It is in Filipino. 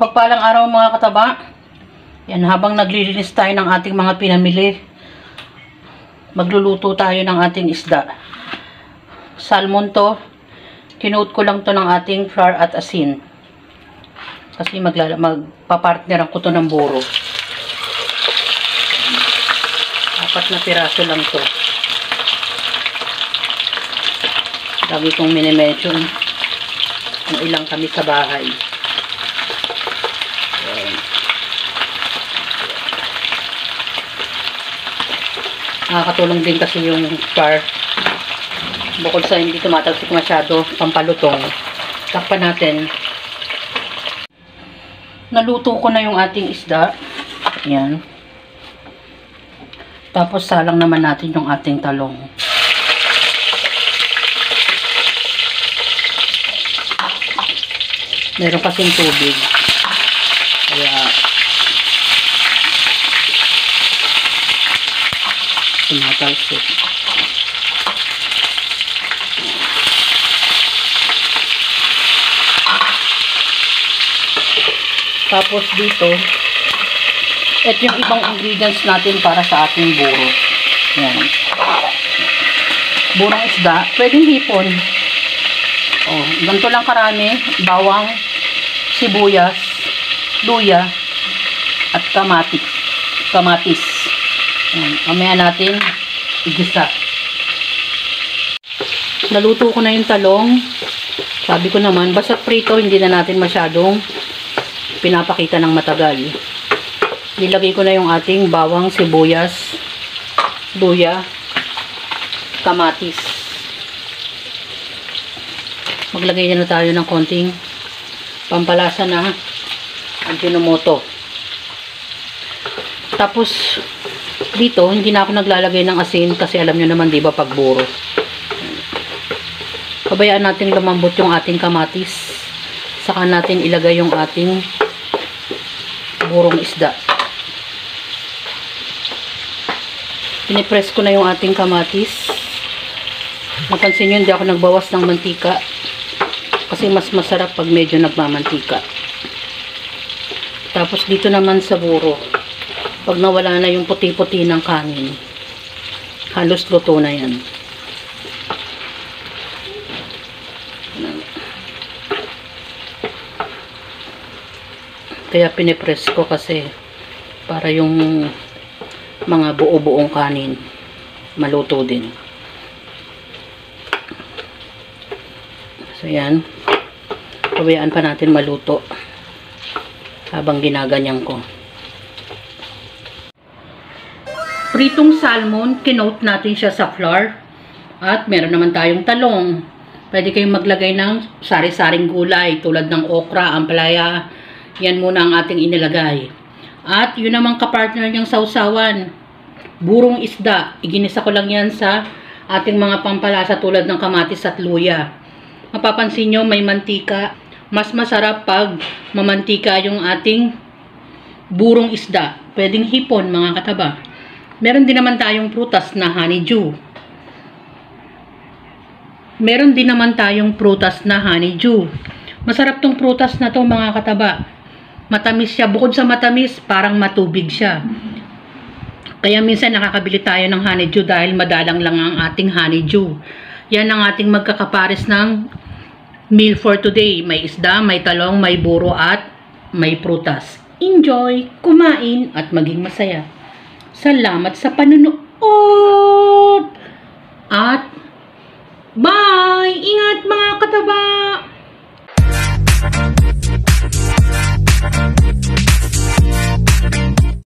Mapagpalang araw mga kataba. Yan, habang naglilinis tayo ng ating mga pinamili, magluluto tayo ng ating isda. Salmon to. Kinoat ko lang to ng ating flour at asin. Kasi magpapartneran ko to ng buro. 4 na piraso lang to. Lagi kong minimension kung ilang kami sa bahay. Nakakatulong din kasi yung flour. Bukod sa hindi tumatalsik masyado, pampalutong. Takpan natin. Naluto ko na yung ating isda. Yan. Tapos salang naman natin yung ating talong. Meron kasing tubig. Kaya tumatalsik. Tapos dito, ito yung ibang ingredients natin para sa ating buro. Yan. Burong isda, pwedeng hipon. Oh, ganito lang karami, bawang, sibuyas, luya, at kamatis. Yan. Mamaya natin igisa. Naluto ko na yung talong. Sabi ko naman, basta prito, hindi na natin masyadong pinapakita ng matagal. Nilagay ko na yung ating bawang, sibuyas, luya, kamatis. Maglagay na tayo ng konting pampalasa na Ajinomoto. Tapos dito, hindi na ako naglalagay ng asin kasi alam nyo naman, di ba, pagburo. Pabayaan natin lumambot yung ating kamatis. Saka natin ilagay yung ating burong isda. Pinipress ko na yung ating kamatis. Napansin nyo, hindi ako nagbawas ng mantika. Kasi mas masarap pag medyo nagmamantika. Tapos dito naman sa buro, pag nawala na yung puti-puti ng kanin, halos luto na yan. Kaya pinipress ko kasi para yung mga buo-buong kanin maluto din. So yan, pabayaan pa natin maluto habang ginaganyan ko. Pritong salmon, kinoat natin siya sa flour. At meron naman tayong talong. Pwede kayong maglagay ng sari-saring gulay tulad ng okra, ampalaya. Yan muna ang ating inilagay. At yun namang kapartner niyang sausawan, burong isda. Iginisa ko lang yan sa ating mga pampalasa tulad ng kamatis at luya. Mapapansin nyo, may mantika. Mas masarap pag mamantika yung ating burong isda. Pwedeng hipon, mga kataba. Meron din naman tayong prutas na honeydew. Meron din naman tayong prutas na honeydew. Masarap tong prutas na to, mga kataba. Matamis siya. Bukod sa matamis, parang matubig siya. Kaya minsan nakakabili tayo ng honeydew dahil madalang lang ang ating honeydew. Yan ang ating magkakapares ng meal for today. May isda, may talong, may buro at may prutas. Enjoy, kumain at maging masaya. Salamat sa panunood! At bye! Ingat mga kataba!